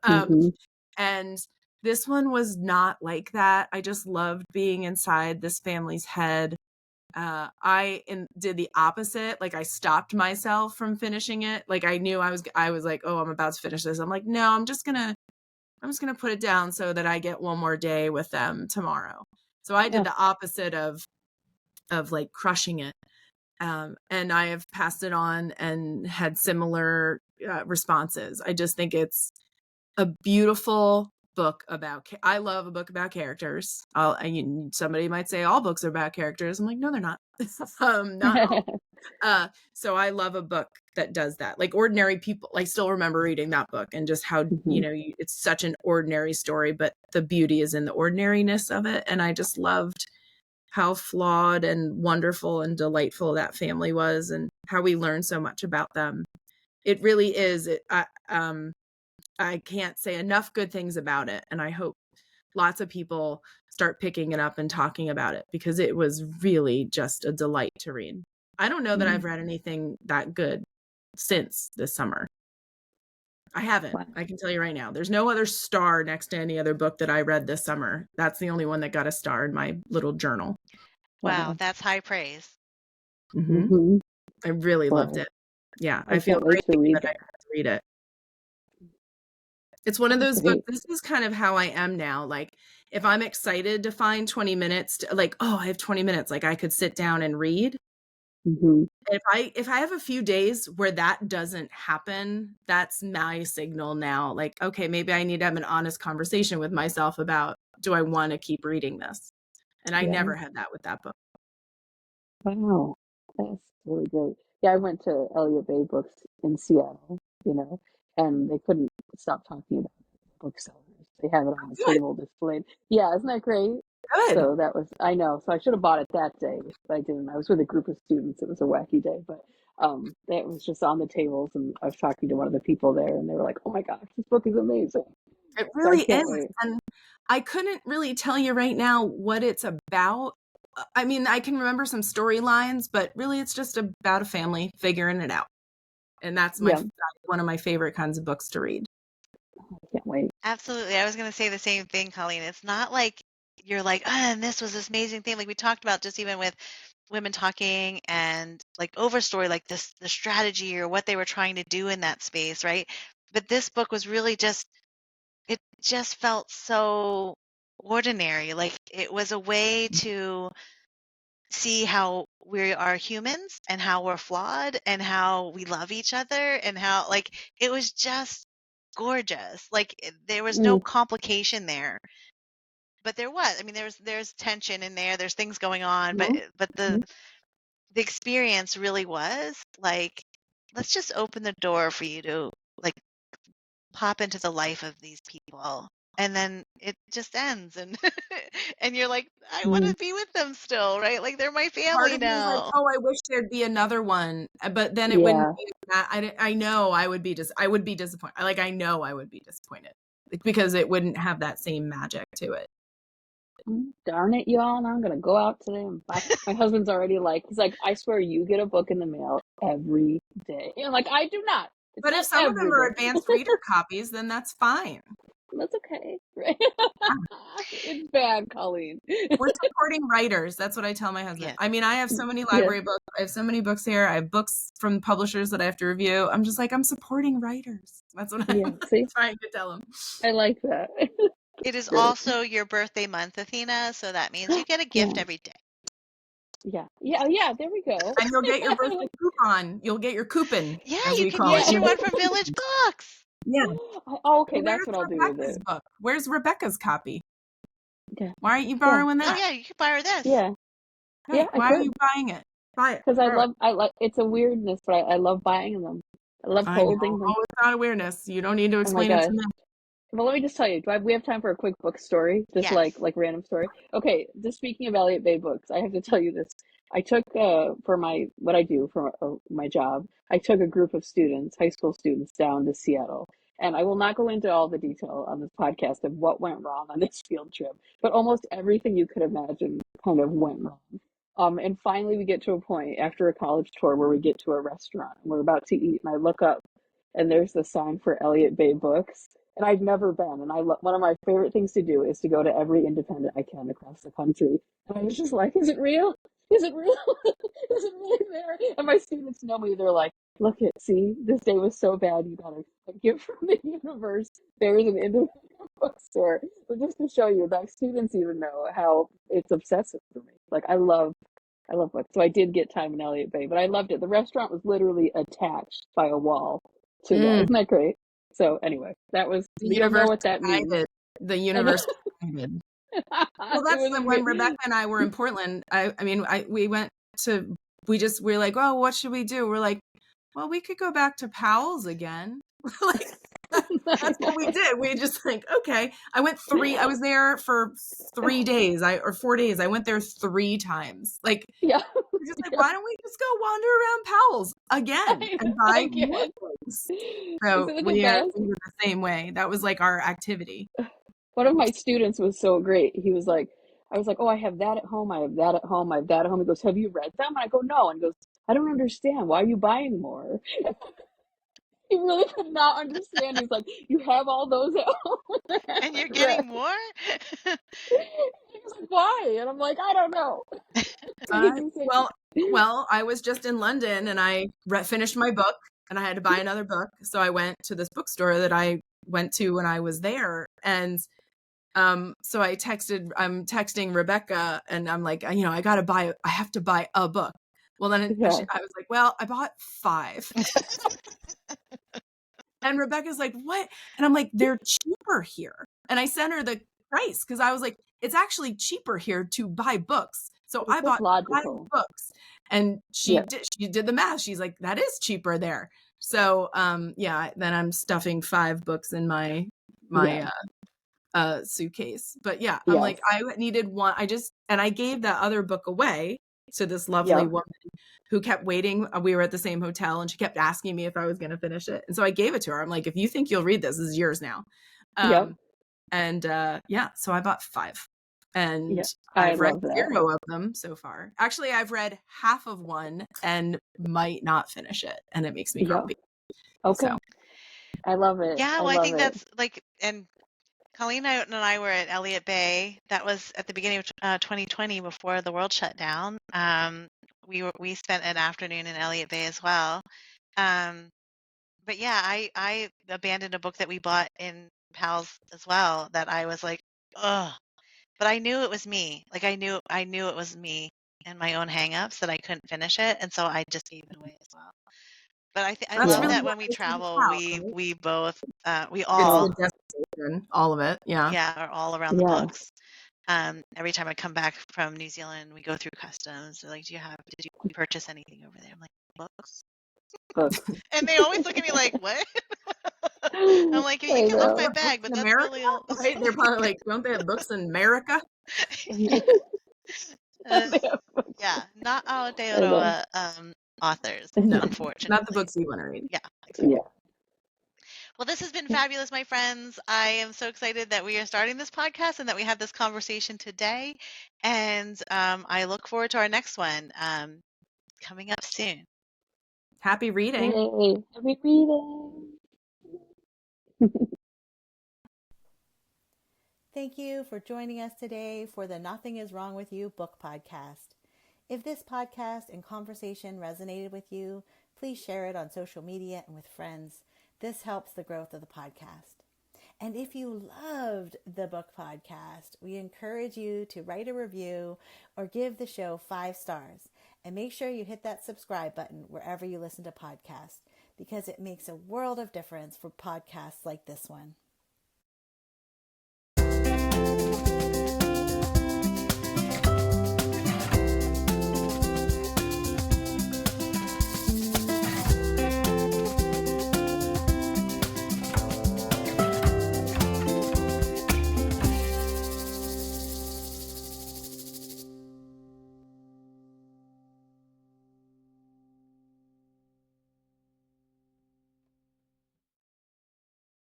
Mm-hmm. And this one was not like that. I just loved being inside this family's head. Did the opposite. Like I stopped myself from finishing it. Like I knew I was like, oh, I'm about to finish this. I'm like, no, I'm just gonna put it down so that I get one more day with them tomorrow. So I did Oh, the opposite of like crushing it. And I have passed it on and had similar responses. I just think it's a beautiful book about, I love a book about characters. Somebody might say all books are about characters. I'm like, no, they're not. Not all. So I love a book that does that. Like Ordinary People. I still remember reading that book and just how, Mhm. it's such an ordinary story, but the beauty is in the ordinariness of it. And I just loved how flawed and wonderful and delightful that family was and how we learned so much about them. It really is. I can't say enough good things about it. And I hope lots of people start picking it up and talking about it because it was really just a delight to read. I don't know that I've read anything that good since this summer. I haven't. Wow. I can tell you right now. There's no other star next to any other book that I read this summer. That's the only one that got a star in my little journal. Wow, Wow. that's high praise. Mm-hmm. Mm-hmm. I really loved Wow. it. Yeah, I I feel can't wait great to thinking read that I that. got to read it. It's one of Oh, those books. great. This is kind of how I am now. Like if I'm excited to find 20 minutes to, like, oh, I have 20 minutes, like I could sit down and read. Mm-hmm. If I have a few days where that doesn't happen, that's my signal now. Like, okay, maybe I need to have an honest conversation with myself about, do I want to keep reading this? And I Yeah. never had that with that book. Wow. That's really great. Yeah, I went to Elliott Bay Books in Seattle, and they couldn't stop talking about booksellers. They have it on the Good, table displayed. Yeah, isn't that great? good. So that was, I know. So I should have bought it that day, but I didn't. I was with a group of students. It was a wacky day, but that was just on the tables, and I was talking to one of the people there, and they were like, "Oh my gosh, this book is amazing!" It So I really can't is. wait. And I couldn't really tell you right now what it's about. I mean, I can remember some storylines, but really it's just about a family figuring it out. And that's Yeah, one of my favorite kinds of books to read. I can't wait. Absolutely. I was going to say the same thing, Colleen. It's not like you're like, oh, and this was this amazing thing. Like we talked about just even with women talking and like Overstory, like this, the strategy or what they were trying to do in that space, right? But this book was really just, it just felt so ordinary. Like it was a way to see how we are humans and how we're flawed and how we love each other and how like it was just gorgeous. Like there was no Mm, complication there, but there was. I mean, there's tension in there. There's things going on, but no, the experience really was like, let's just open the door for you to like pop into the life of these people. And then it just ends, and and you're like, I want mm, to be with them still, right? Like they're my Part family of me is like, now. oh, I wish there'd be another one, but then it wouldn't yeah, be that. I know I would be I would be disappointed. Like I know I would be disappointed because it wouldn't have that same magic to it. Darn it, y'all! Now I'm gonna go out today and buy. My husband's already like, he's like, I swear you get a book in the mail every day. And I'm like, I do not. It's But if not some of them every are day. advanced reader copies, then that's fine. That's okay, right? Yeah. It's bad, Colleen. We're supporting writers. That's what I tell my husband. Yeah. I mean, I have so many Yeah. library books. I have so many books here. I have books from publishers that I have to review. I'm just like, I'm supporting writers. That's what Yeah, I'm see, trying to tell them. I like that. It is Great. also your birthday month, Athena, so that means you get a gift Yeah, every day. yeah. There we go. And you'll get your birthday coupon. You'll get your coupon, Yeah, as you we can call use it. your Yeah. one from Village Books. Yeah. Oh, okay, Well, that's where's what I'll do with Rebecca's it. book? Where's Rebecca's copy? Yeah, Why aren't you yeah, borrowing Oh that? yeah, you could buy her this. yeah, yeah. Right. I Why are could, you buying it? Buy it. because Borrow it. I like. It's a weirdness, but I love buying them. I love I know. holding them. Oh, it's not awareness. You don't need to Oh my explain it to gosh. me. Well, let me just tell you. We have time for a quick book story? Just Yes. like random story. Okay. Just speaking of Elliott Bay books, I have to tell you this. I took for my what I do for my job. I took a group of students, high school students, down to Seattle. And I will not go into all the detail on this podcast of what went wrong on this field trip, but almost everything you could imagine kind of went wrong. And finally, we get to a point after a college tour where we get to a restaurant and we're about to eat, and I look up and there's the sign for Elliott Bay Books. And I've never been, and one of my favorite things to do is to go to every independent I can across the country. And I was just like, is it real? Is it real? Is it really there? And my students know me. They're like, look it, see, this day was so bad. You got a gift from the universe. There's an independent bookstore. So just to show you, that students even know how it's obsessive for me. Like I love books. So I did get time in Elliott Bay, but I loved it. The restaurant was literally attached by a wall to that. Isn't that great? So anyway, that was, The you'll know universe what that means. guided. The I know. universe guided. Well, It that's was when amazing. Rebecca and I were in Portland. We went to, we're like, oh, what should we do? We're like, well, we could go back to Powell's again. Like, that's what we did. We just like, okay. I was there for 3 days, or 4 days. I went there 3 times. Like, Yeah. we're just like, why don't we just go wander around Powell's again and buy more Again. books? Isn't So it the we best? were the same way. That was like our activity. One of my students was so great. He was like, I was like, oh, I have that at home. I have that at home. I have that at home. He goes, have you read them? And I go, no. And he goes, I don't understand. Why are you buying more? He really could not understand. He's like, you have all those at home. And you're Read. getting more? He was like, why? And I'm like, I don't know. So he can say, Well, I was just in London and I finished my book and I had to buy another book. So I went to this bookstore that I went to when I was there. And so I'm texting Rebecca and I'm like, I have to buy a book. Well, then I was like, well, I bought 5. And Rebecca's like, what? And I'm like, they're cheaper here. And I sent her the price because I was like, it's actually cheaper here to buy books. So I bought 5 books. And she did the math. She's like, that is cheaper there. So then I'm stuffing 5 books in my suitcase. But yeah, I'm like, I needed one. I gave that other book away to this lovely woman who kept waiting. We were at the same hotel and she kept asking me if I was going to finish it. And so I gave it to her. I'm like, if you think you'll read this is yours now. So I bought 5 and I've read 0 of them so far. Actually, I've read half of one and might not finish it. And it makes me grumpy. Okay. So. I love it. Yeah. Well, I think that's like, and Colleen and I were at Elliott Bay. That was at the beginning of 2020 before the world shut down. We spent an afternoon in Elliott Bay as well. But yeah, I abandoned a book that we bought in Pals as well that I was like, ugh. But I knew it was me. Like I knew it was me and my own hangups that I couldn't finish it, and so I just gave it away as well. But I love that when we travel, we both we all it's the destination, all of it, are all around the books. Every time I come back from New Zealand, we go through customs. They're like, did you purchase anything over there? I'm like, books. And they always look at me like, what? I'm like, you can look my bag, but that's America, really all. Right? They're probably like, don't they have books in America? Yeah, not Aotearoa authors, no, unfortunately. not the books you want to read. Yeah, exactly. Well, this has been fabulous, my friends. I am so excited that we are starting this podcast and that we had this conversation today. And I look forward to our next one coming up soon. Happy reading. Yay! Happy reading! Thank you for joining us today for the Nothing Is Wrong With You book podcast. If this podcast and conversation resonated with you, please share it on social media and with friends. This helps the growth of the podcast. And if you loved the book podcast, we encourage you to write a review or give the show 5 stars. And make sure you hit that subscribe button wherever you listen to podcasts, because it makes a world of difference for podcasts like this one.